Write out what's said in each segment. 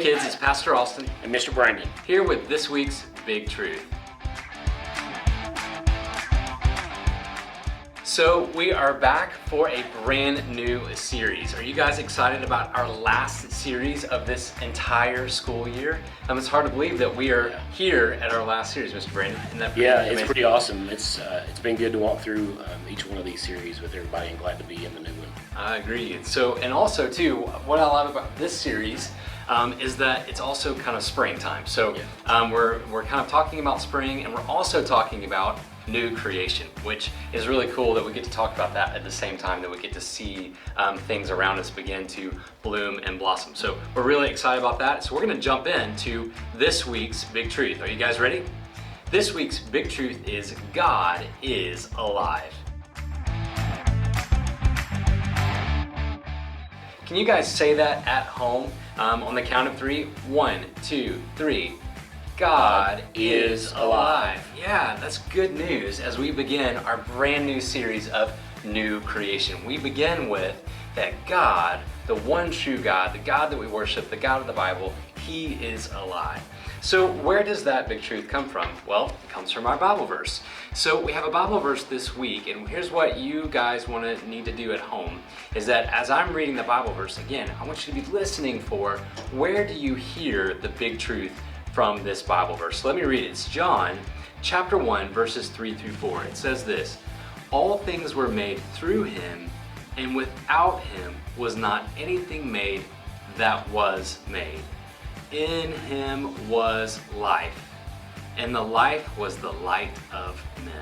kids, it's Pastor Austin and Mr. Brandon here with this week's Big Truth. So we are back for a brand new series. Are you guys excited about our last series of this entire school year? It's hard to believe that we are here at our last series, Mr. Brandon. Isn't that it's pretty awesome. It's been good to walk through each one of these series with everybody, and glad to be in the new one. I agree. So, and also too, what I love about this series is that it's also kind of springtime. So we're kind of talking about spring, and we're also talking about new creation, which is really cool that we get to talk about that at the same time that we get to see things around us begin to bloom and blossom. So we're really excited about that. So we're going to jump into this week's Big Truth. Are you guys ready? This week's Big Truth is God is alive. Can you guys say that at home on the count of three? 1, 2, 3. God is alive. Yeah, that's good news as we begin our brand new series of new creation. We begin with that God, the one true God, the God that we worship, the God of the Bible, He is alive. So where does that big truth come from? Well, it comes from our Bible verse. So we have a Bible verse this week, and here's what you guys need to do at home, is that as I'm reading the Bible verse again, I want you to be listening for where do you hear the big truth from this Bible verse. So let me read it. It's John chapter 1, verses 3 through 4. It says this: all things were made through Him, and without Him was not anything made that was made. In Him was life, and the life was the light of men.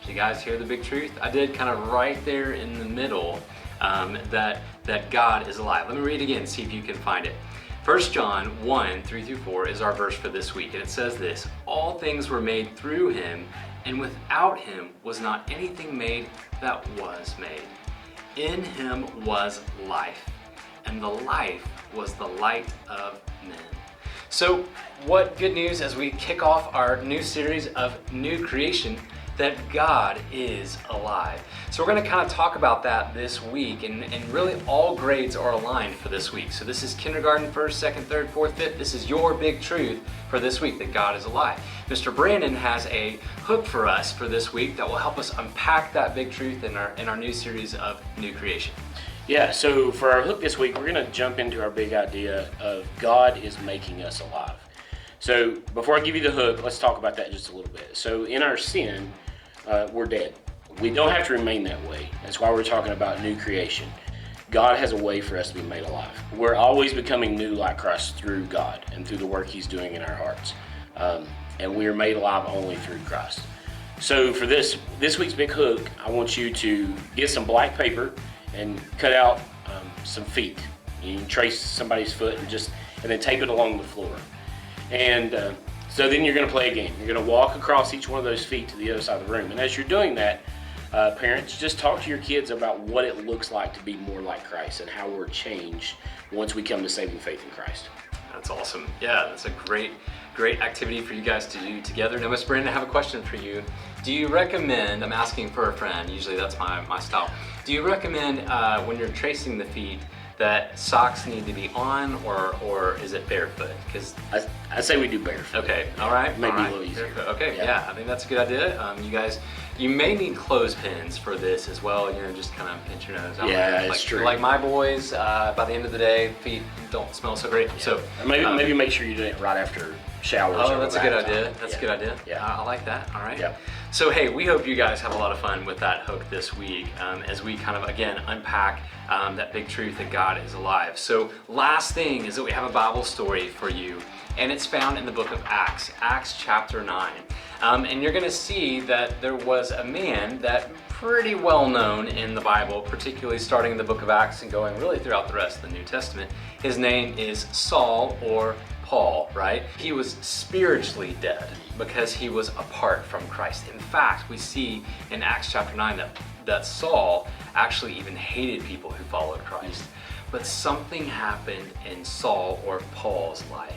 Did you guys hear the big truth? I did kind of right there in the middle that God is alive. Let me read it again, see if you can find it. 1 John 1, 3 through 4 is our verse for this week, and it says this: all things were made through Him, and without Him was not anything made that was made. In Him was life, and the life was the light of men. So what good news as we kick off our new series of new creation, that God is alive. So we're going to kind of talk about that this week, and really all grades are aligned for this week. So this is kindergarten, 1st, 2nd, 3rd, 4th, 5th. This is your big truth for this week, that God is alive. Mr. Brandon has a hook for us for this week that will help us unpack that big truth in our new series of new creation. Yeah, so for our hook this week, we're going to jump into our big idea of God is making us alive. So before I give you the hook, let's talk about that just a little bit. So in our sin, we're dead. We don't have to remain that way. That's why we're talking about new creation. God has a way for us to be made alive. We're always becoming new like Christ through God and through the work He's doing in our hearts. And we are made alive only through Christ. So for this week's big hook, I want you to get some black paper and cut out some feet. You can trace somebody's foot and then tape it along the floor. And so then you're going to play a game. You're going to walk across each one of those feet to the other side of the room. And as you're doing that, parents, just talk to your kids about what it looks like to be more like Christ and how we're changed once we come to saving faith in Christ. That's awesome. Yeah, that's a great activity for you guys to do together. Now, Mr. Brandon, I have a question for you. Do you recommend, I'm asking for a friend, usually that's my style. Do you recommend when you're tracing the feet that socks need to be on, or is it barefoot? Because I say we do barefoot. Okay, all right. Maybe a little easier. Barefoot. Okay, yeah, I think that's a good idea. You guys, you may need clothespins for this as well. Just kind of pinch your nose out. Yeah, it's true. Like my boys, by the end of the day, feet don't smell so great. Yeah. So maybe make sure you do it right after showers. Oh, that's a good idea. That's a good idea. Yeah, I like that. All right. Yeah. So hey, we hope you guys have a lot of fun with that hook this week as we kind of again unpack that big truth that God is alive. So last thing is that we have a Bible story for you, and it's found in the book of Acts, Acts chapter 9. And you're going to see that there was a man that pretty well known in the Bible, particularly starting in the book of Acts and going really throughout the rest of the New Testament. His name is Saul, or Paul, right? He was spiritually dead because he was apart from Christ. In fact, we see in Acts chapter 9 that Saul actually even hated people who followed Christ. But something happened in Saul, or Paul's, life.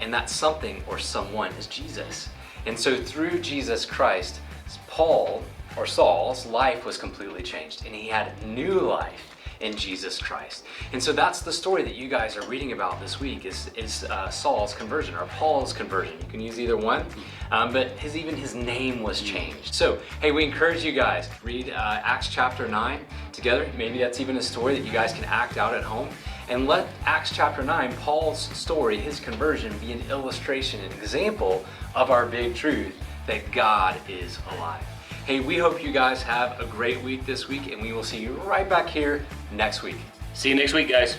And that something or someone is Jesus. And so through Jesus Christ, Paul, or Saul's, life was completely changed, and he had new life. in Jesus Christ. And so that's the story that you guys are reading about this week is Saul's conversion, or Paul's conversion. You can use either one, but even his name was changed. So, hey, we encourage you guys, read Acts chapter 9 together. Maybe that's even a story that you guys can act out at home. And let Acts chapter 9, Paul's story, his conversion, be an illustration, an example of our big truth that God is alive. Hey, we hope you guys have a great week this week, and we will see you right back here next week. See you next week, guys.